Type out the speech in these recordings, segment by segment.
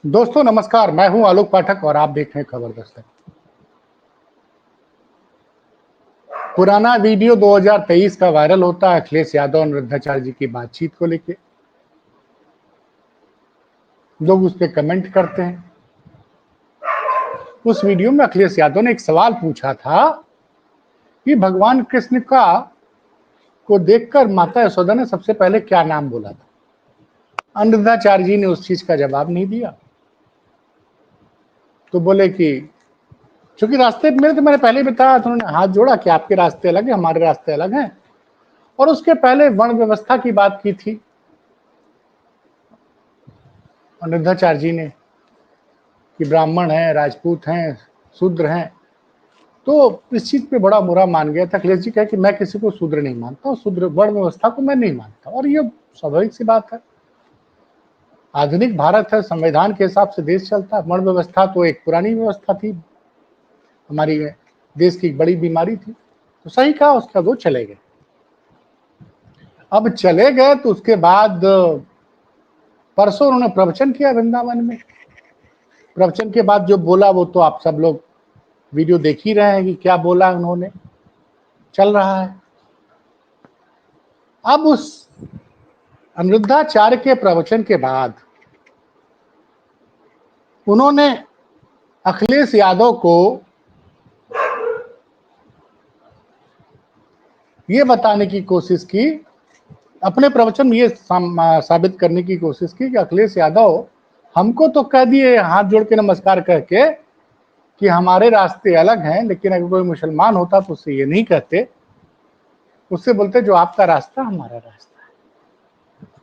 दोस्तों नमस्कार, मैं हूं आलोक पाठक और आप देख रहे हैं खबर दस्तक। पुराना वीडियो 2023 का वायरल होता है अखिलेश यादव और अनिरुद्धाचार्य जी की बातचीत को लेकर। लोग उस पर कमेंट करते हैं। उस वीडियो में अखिलेश यादव ने एक सवाल पूछा था कि भगवान कृष्ण का को देखकर माता यशोदा ने सबसे पहले क्या नाम बोला था। अनिरुद्धाचार्य जी ने उस चीज का जवाब नहीं दिया, तो बोले कि चूंकि रास्ते मेरे तो मैंने पहले बताया था, उन्होंने हाथ जोड़ा कि आपके रास्ते अलग हैं, हमारे रास्ते अलग हैं। और उसके पहले वर्ण व्यवस्था की बात की थी अनिरुद्धाचार्य जी ने कि ब्राह्मण हैं, राजपूत हैं, शूद्र हैं। तो इस चीज पे बड़ा बुरा मान गया था। अखिलेश जी कहे कि मैं किसी को शूद्र नहीं मानता, शूद्र वर्ण व्यवस्था को मैं नहीं मानता, और ये स्वाभाविक सी बात है। आधुनिक भारत है, संविधान के हिसाब से देश चलता है। वर्ण व्यवस्था तो एक पुरानी व्यवस्था थी, हमारी देश की बड़ी बीमारी थी। तो सही कहा, उसका वो चले गए। अब चले गए तो उसके बाद परसों उन्होंने प्रवचन किया वृंदावन में। प्रवचन के बाद जो बोला वो तो आप सब लोग वीडियो देख ही रहे हैं कि क्या बोला उन्होंने, चल रहा है। अब उस अनिरुद्धाचार्य के प्रवचन के बाद उन्होंने अखिलेश यादव को ये बताने की कोशिश की, अपने प्रवचन में ये साबित करने की कोशिश की कि अखिलेश यादव हमको तो कह दिए हाथ जोड़ के नमस्कार करके कि हमारे रास्ते अलग हैं, लेकिन अगर कोई मुसलमान होता तो उससे ये नहीं कहते, उससे बोलते जो आपका रास्ता हमारा रास्ता है।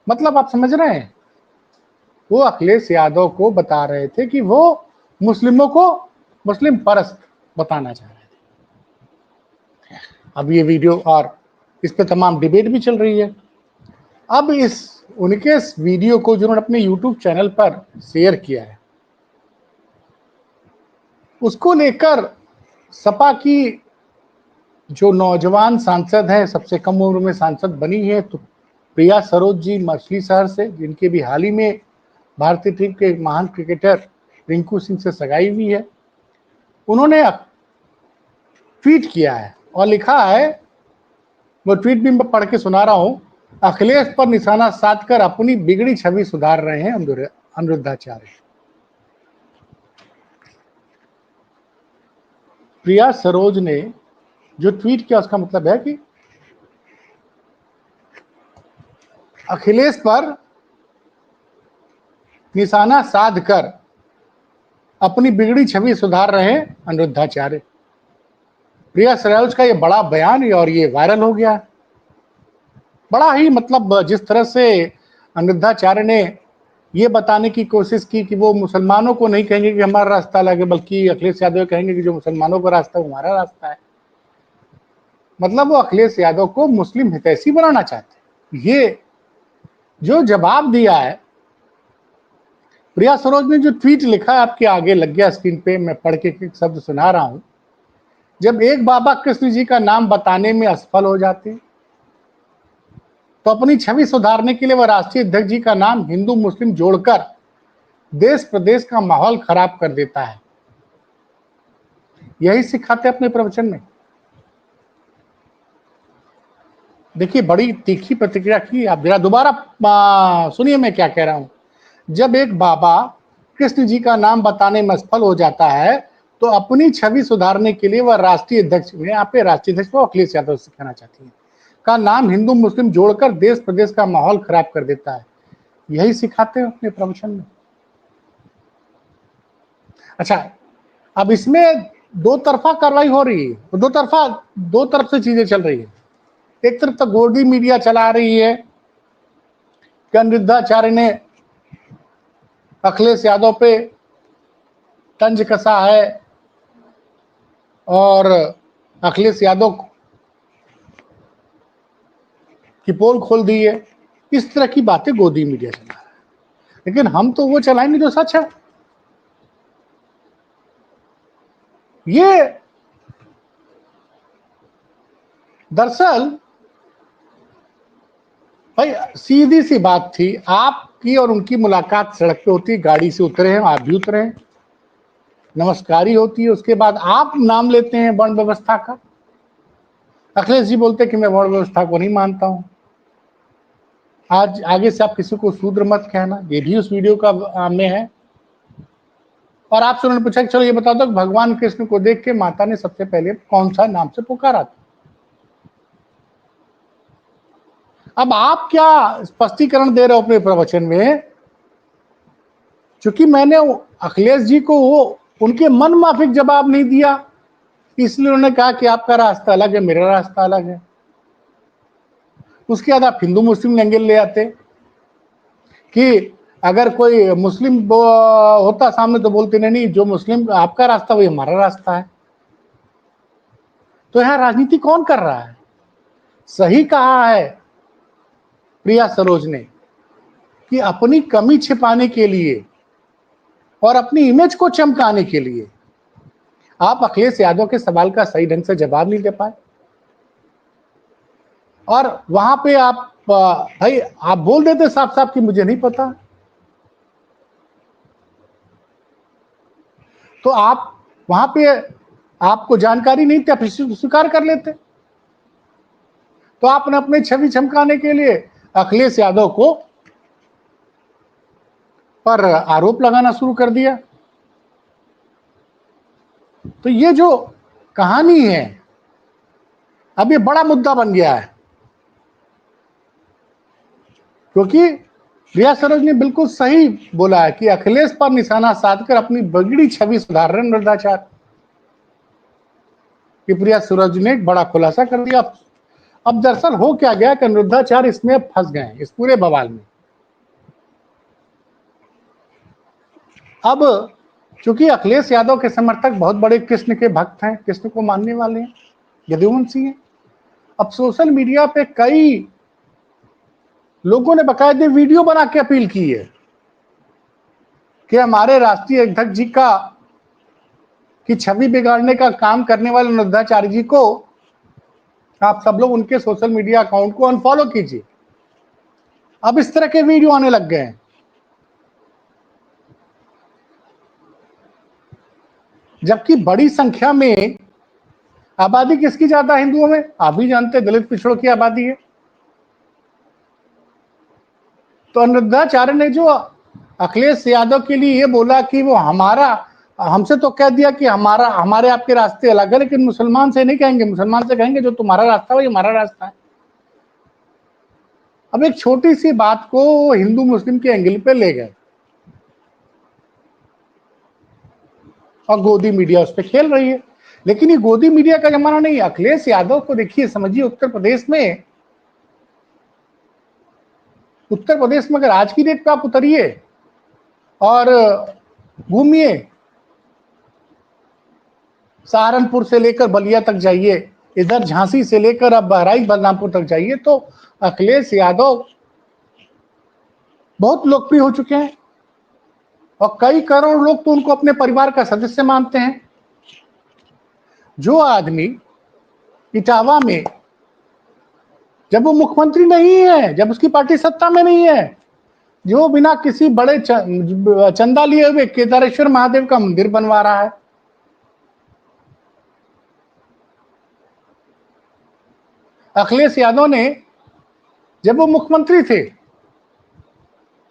मतलब आप समझ रहे हैं, वो अखिलेश यादव को बता रहे थे कि वो मुस्लिमों को मुस्लिम परस्त बताना चाह रहे थे। अब ये वीडियो और इस पे तमाम डिबेट भी चल रही है। अब उनके इस वीडियो को जिन्होंने अपने यूट्यूब चैनल पर शेयर किया है, उसको लेकर सपा की जो नौजवान सांसद है, सबसे कम उम्र में सांसद बनी है, तो प्रिया सरोज जी मछली शहर से, जिनके भी हाल ही में भारतीय टीम के महान क्रिकेटर रिंकू सिंह से सगाई हुई है, उन्होंने ट्वीट किया है और लिखा है, वो ट्वीट भी मैं पढ़ के सुना रहा हूं। अखिलेश पर निशाना साधकर अपनी बिगड़ी छवि सुधार रहे हैं अनिरुद्धाचार्य। प्रिया सरोज ने जो ट्वीट किया उसका मतलब है कि अखिलेश पर निशाना साधकर अपनी बिगड़ी छवि सुधार रहे हैं अनिरुद्धाचार्य। प्रिया सरोज का ये बड़ा बयान और ये वायरल हो गया। बड़ा ही मतलब जिस तरह से अनिरुद्धाचार्य ने ये बताने की कोशिश की कि वो मुसलमानों को नहीं कहेंगे कि हमारा रास्ता अलग है, बल्कि अखिलेश यादव कहेंगे कि जो मुसलमानों का रास्ता है वो हमारा रास्ता है। मतलब वो अखिलेश यादव को मुस्लिम हितैषी बनाना चाहते हैं। ये जो जवाब दिया है, प्रिया सरोज ने जो ट्वीट लिखा है आपके आगे लग गया स्क्रीन पे, मैं पढ़ के एक शब्द सुना रहा हूं। जब एक बाबा कृष्ण जी का नाम बताने में असफल हो जाते तो अपनी छवि सुधारने के लिए वह राष्ट्रीय अध्यक्ष जी का नाम हिंदू मुस्लिम जोड़कर देश प्रदेश का माहौल खराब कर देता है। यही सिखाते अपने प्रवचन में। देखिए, बड़ी तीखी प्रतिक्रिया की। आप जरा दोबारा सुनिए मैं क्या कह रहा हूं। जब एक बाबा कृष्ण जी का नाम बताने में असफल हो जाता है तो अपनी छवि सुधारने के लिए वह राष्ट्रीय अध्यक्ष में, यहाँ पे राष्ट्रीय अध्यक्ष को अखिलेश यादव से कहना चाहती है, का नाम हिंदू मुस्लिम जोड़कर देश प्रदेश का माहौल खराब कर देता है। यही सिखाते हैं अपने प्रवचन में। अच्छा, अब इसमें दो तरफा कार्रवाई हो रही है, दो तरफ से चीजें चल रही है। एक तरफ तो गोदी मीडिया चला रही है कि अनिरुद्धाचार्य ने अखिलेश यादव पे तंज कसा है और अखिलेश यादव की पोल खोल दी है। इस तरह की बातें गोदी मीडिया चला रहा है, लेकिन हम तो वो चलाएंगे जो सच है। ये दरअसल भाई सीधी सी बात थी। आप की और उनकी मुलाकात सड़क पे होती है, गाड़ी से उतरे हैं, आप भी उतरे हैं, नमस्कारी होती है। उसके बाद आप नाम लेते हैं वर्ण व्यवस्था का। अखिलेश जी बोलते हैं कि मैं वर्ण व्यवस्था को नहीं मानता हूं। आज आगे से आप किसी को शूद्र मत कहना, ये भी उस वीडियो का में है। और आपसे उन्होंने पूछा कि चलो ये बता दो, भगवान कृष्ण को देख के माता ने सबसे पहले कौन सा नाम से पुकारा था। अब आप क्या स्पष्टीकरण दे रहे हो अपने प्रवचन में? क्योंकि मैंने अखिलेश जी को वो उनके मन माफिक जवाब नहीं दिया, इसलिए उन्होंने कहा कि आपका रास्ता अलग है, मेरा रास्ता अलग है। उसके बाद आप हिंदू मुस्लिम एंगल ले आते कि अगर कोई मुस्लिम होता सामने तो बोलते नहीं, जो मुस्लिम आपका रास्ता वही हमारा रास्ता है। तो यहां राजनीति कौन कर रहा है? सही कहा है प्रिया सरोज ने कि अपनी कमी छिपाने के लिए और अपनी इमेज को चमकाने के लिए आप अखिलेश यादव के सवाल का सही ढंग से जवाब नहीं दे पाए। और वहां पे आप भाई आप बोल देते साफ साफ कि मुझे नहीं पता, तो आप वहां पे आपको जानकारी नहीं थी, आप स्वीकार कर लेते। तो आपने अपनी छवि चमकाने के लिए अखिलेश यादव को पर आरोप लगाना शुरू कर दिया। तो ये जो कहानी है अब ये बड़ा मुद्दा बन गया है, क्योंकि प्रिया सरोज ने बिल्कुल सही बोला है कि अखिलेश पर निशाना साधकर अपनी बिगड़ी छवि सुधार रहे अनुराधाचार्य। कि प्रिया सरोज ने एक बड़ा खुलासा कर दिया। अब दरअसल हो क्या गया कि अनुराधाचार्य इसमें फंस गए इस पूरे बवाल में। अब चूंकि अखिलेश यादव के समर्थक बहुत बड़े कृष्ण के भक्त हैं, कृष्ण को मानने वाले हैं, यदुवंशी हैं। अब सोशल मीडिया पे कई लोगों ने बाकायदे वीडियो बना के अपील की है कि हमारे राष्ट्रीय अध्यक्ष जी का की छवि बिगाड़ने का काम करने वाले अनुराधाचार्य जी को आप सब लोग उनके सोशल मीडिया अकाउंट को अनफॉलो कीजिए। अब इस तरह के वीडियो आने लग गए हैं, जबकि बड़ी संख्या में आबादी किसकी ज्यादा हिंदुओं में? आप भी जानते हैं दलित पिछड़ों की आबादी है। तो अनुराधाचार्य ने जो अखिलेश यादव के लिए ये बोला कि वो हमारा, हमसे तो कह दिया कि हमारा हमारे आपके रास्ते अलग है, लेकिन मुसलमान से नहीं कहेंगे, मुसलमान से कहेंगे जो तुम्हारा रास्ता है वही हमारा रास्ता है। अब एक छोटी सी बात को हिंदू मुस्लिम के एंगल पे ले गए और गोदी मीडिया उस पर खेल रही है। लेकिन ये गोदी मीडिया का जमाना नहीं है। अखिलेश यादव को देखिए, समझिए उत्तर प्रदेश में अगर आज की डेट पे आप उतरिए और घूमिए, सहारनपुर से लेकर बलिया तक जाइए, इधर झांसी से लेकर अब बहराइच बलरामपुर तक जाइए, तो अखिलेश यादव बहुत लोकप्रिय हो चुके हैं और कई करोड़ लोग तो उनको अपने परिवार का सदस्य मानते हैं। जो आदमी इटावा में, जब वो मुख्यमंत्री नहीं है, जब उसकी पार्टी सत्ता में नहीं है, जो बिना किसी बड़े चंदा लिए हुए केदारेश्वर महादेव का मंदिर बनवा रहा है, अखिलेश यादव ने जब वो मुख्यमंत्री थे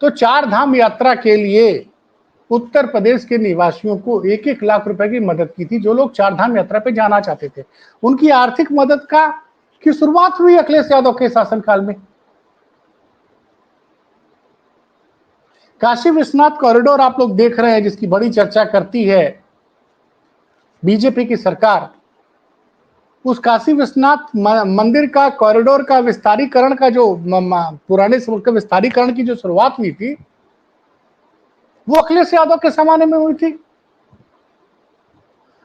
तो 4 धाम यात्रा के लिए उत्तर प्रदेश के निवासियों को 1-1 लाख रुपए की मदद की थी, जो लोग 4 धाम यात्रा पे जाना चाहते थे। उनकी आर्थिक मदद की शुरुआत हुई अखिलेश यादव के शासनकाल में। काशी विश्वनाथ कॉरिडोर आप लोग देख रहे हैं, जिसकी बड़ी चर्चा करती है बीजेपी की सरकार। उस काशी विश्वनाथ मंदिर का कॉरिडोर का विस्तारीकरण का जो पुराने के विस्तारीकरण की जो शुरुआत हुई थी, वो अखिलेश यादव के जमाने में हुई थी।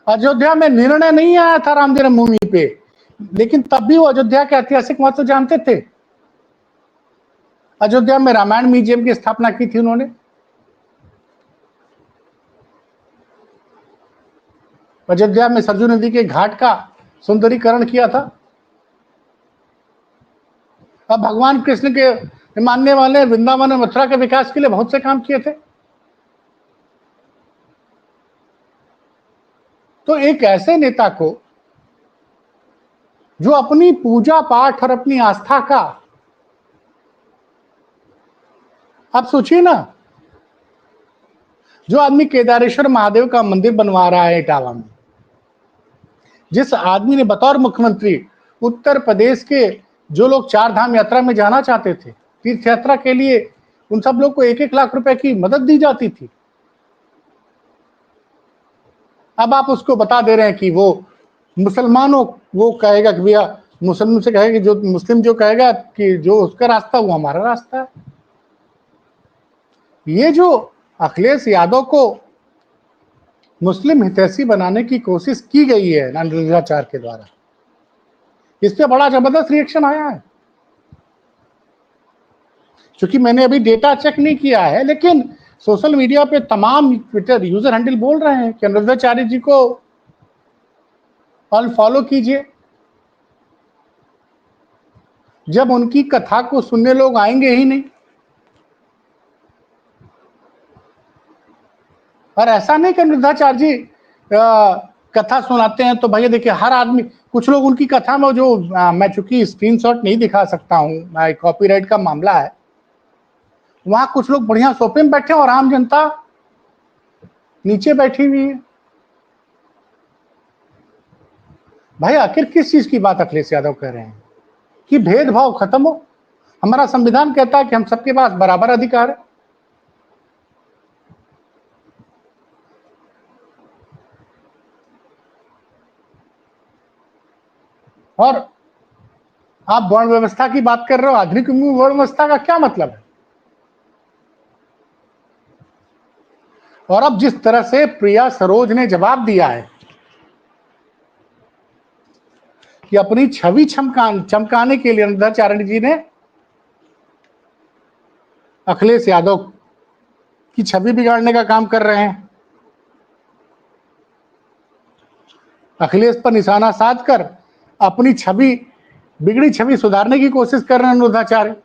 अयोध्या में निर्णय नहीं आया था राम जन्मभूमि पे, लेकिन तब भी वो अयोध्या के ऐतिहासिक महत्व जानते थे। अयोध्या में रामायण म्यूजियम की स्थापना की थी उन्होंने। अयोध्या में सरजू नदी के घाट का सुंदरीकरण किया था। अब भगवान कृष्ण के मानने वाले वृंदावन और मथुरा के विकास के लिए बहुत से काम किए थे। तो एक ऐसे नेता को जो अपनी पूजा पाठ और अपनी आस्था का, आप सोचिए ना, जो आदमी केदारेश्वर महादेव का मंदिर बनवा रहा है इटावा में, जिस आदमी ने बतौर मुख्यमंत्री उत्तर प्रदेश के जो लोग चार धाम यात्रा में जाना चाहते थे, तीर्थ यात्रा के लिए, उन सब लोग को 1-1 लाख रुपए की मदद दी जाती थी। अब आप उसको बता दे रहे हैं कि वो मुसलमानों, वो कहेगा कि भैया मुस्लिम से कहेगा, जो मुस्लिम जो कहेगा कि जो उसका रास्ता वो हमारा रास्ता है। ये जो अखिलेश यादव को मुस्लिम हितैषी बनाने की कोशिश की गई है अनुराचार के द्वारा, इस पे बड़ा जबरदस्त रिएक्शन आया है। क्योंकि मैंने अभी डेटा चेक नहीं किया है, लेकिन सोशल मीडिया पे तमाम ट्विटर यूजर हैंडल बोल रहे हैं कि अनुराचार्य जी को अनफॉलो कीजिए। जब उनकी कथा को सुनने लोग आएंगे ही नहीं। और ऐसा नहीं कि अनुराचार्य जी कथा सुनाते हैं तो भैया देखिए हर आदमी, कुछ लोग उनकी कथा में जो मैं चूंकि स्क्रीनशॉट नहीं दिखा सकता हूं, कॉपीराइट का मामला है, वहां कुछ लोग बढ़िया सोफे में बैठे और आम जनता नीचे बैठी हुई है। भाई आखिर किस चीज की बात अखिलेश यादव कह रहे हैं कि भेदभाव खत्म हो? हमारा संविधान कहता है कि हम सबके पास बराबर अधिकार है। और आप वर्ण व्यवस्था की बात कर रहे हो, आधुनिक वर्ण व्यवस्था का क्या मतलब है? और अब जिस तरह से प्रिया सरोज ने जवाब दिया है कि अपनी छवि चमकाने के लिए अनुराचार्य जी ने अखिलेश यादव की छवि बिगाड़ने का काम कर रहे हैं। अखिलेश पर निशाना साधकर अपनी छवि, बिगड़ी छवि सुधारने की कोशिश कर रहे हैं अनुराचार्य।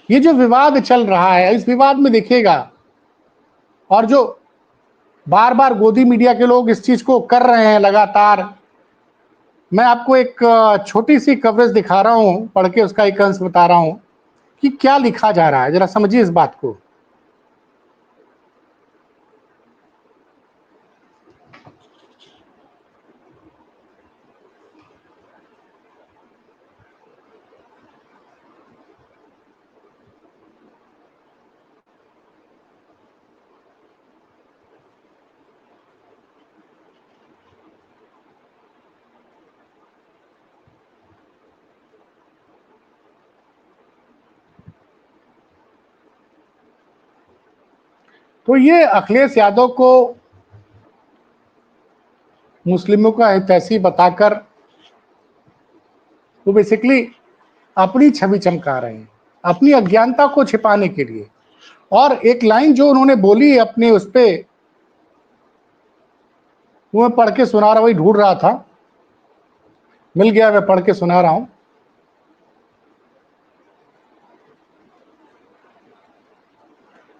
ये जो विवाद चल रहा है, इस विवाद में देखिएगा, और जो बार बार गोदी मीडिया के लोग इस चीज को कर रहे हैं लगातार, मैं आपको एक छोटी सी कवरेज दिखा रहा हूं, पढ़ के उसका एक अंश बता रहा हूं कि क्या लिखा जा रहा है, जरा समझिए इस बात को। तो ये अखिलेश यादव को मुस्लिमों का हितैषी बताकर वो बेसिकली अपनी छवि चमका रहे हैं, अपनी अज्ञानता को छिपाने के लिए। और एक लाइन जो उन्होंने बोली अपने उस पे, वो मैं पढ़ के सुना रहा, वही ढूंढ रहा था, मिल गया, मैं पढ़ के सुना रहा हूं।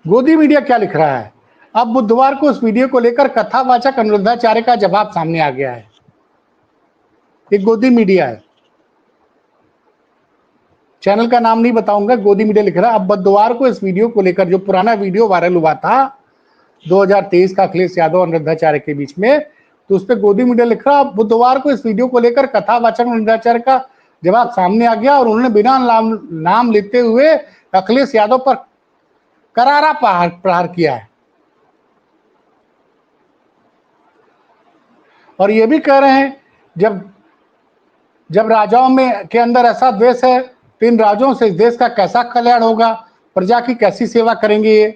गोदी मीडिया क्या लिख रहा है? अब बुधवार को इस वीडियो को लेकर कथावाचक अनुराचार्य का जवाब सामने आ गया है। एक गोदी मीडिया है, चैनल का नाम नहीं बताऊंगा, गोदी मीडिया लिख रहा है। अब बुधवार को इस वीडियो को लेकर, जो पुराना वीडियो वायरल हुआ था 2023 का अखिलेश यादव और अनुराचार्य के बीच में, तो उस पर गोदी मीडिया लिख रहा, बुधवार को इस वीडियो को लेकर कथावाचक अनुराचार्य का जवाब सामने आ गया और उन्होंने बिना नाम लेते हुए अखिलेश यादव पर करारा प्रहार किया है। और ये भी कह रहे हैं जब जब राजाओं में के अंदर ऐसा द्वेष है तो इन राजाओं से इस देश का कैसा कल्याण होगा, प्रजा की कैसी सेवा करेंगे ये।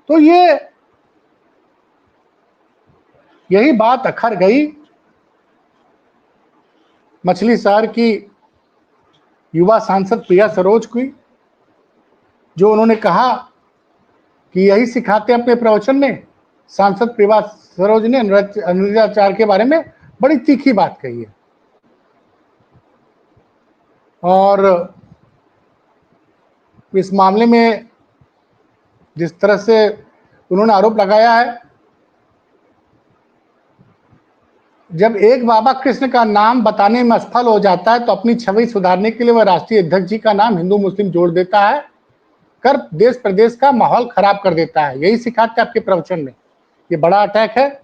तो यही बात अखर गई मछली शहर की युवा सांसद प्रिया सरोज की, जो उन्होंने कहा कि यही सिखाते हैं अपने प्रवचन में। सांसद प्रिया सरोज ने अनुराचार्य के बारे में बड़ी तीखी बात कही है। और इस मामले में जिस तरह से उन्होंने आरोप लगाया है, जब एक बाबा कृष्ण का नाम बताने में असफल हो जाता है तो अपनी छवि सुधारने के लिए वह राष्ट्रीय अध्यक्ष जी का नाम हिंदू मुस्लिम जोड़ देता है, कर देश प्रदेश का माहौल खराब कर देता है। यही सिखाते आपके प्रवचन में। ये बड़ा अटैक है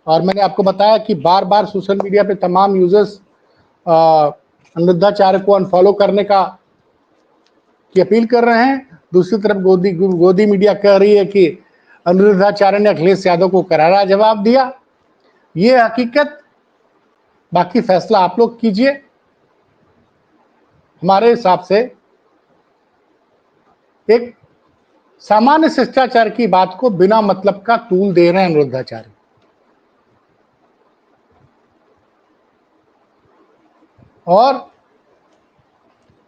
और मैंने आपको बताया कि बार बार सोशल मीडिया पे तमाम यूजर्स अनिरुद्धाचार्य को अनफॉलो करने की अपील कर रहे हैं। दूसरी तरफ गोदी मीडिया कह रही है कि अनिरुद्धाचार्य ने अखिलेश यादव को करारा जवाब दिया। ये हकीकत, बाकी फैसला आप लोग कीजिए। हमारे हिसाब से एक सामान्य शिष्टाचार की बात को बिना मतलब का तूल दे रहे हैं अनिरुद्धाचार्य। और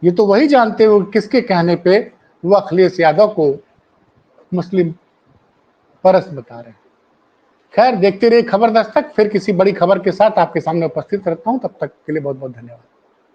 ये तो वही जानते हो किसके कहने पे वो अखिलेश यादव को मुस्लिम परस्त बता रहे हैं। खैर, देखते रहिए खबर दस्तक। फिर किसी बड़ी खबर के साथ आपके सामने उपस्थित रहता हूं। तब तक के लिए बहुत बहुत धन्यवाद।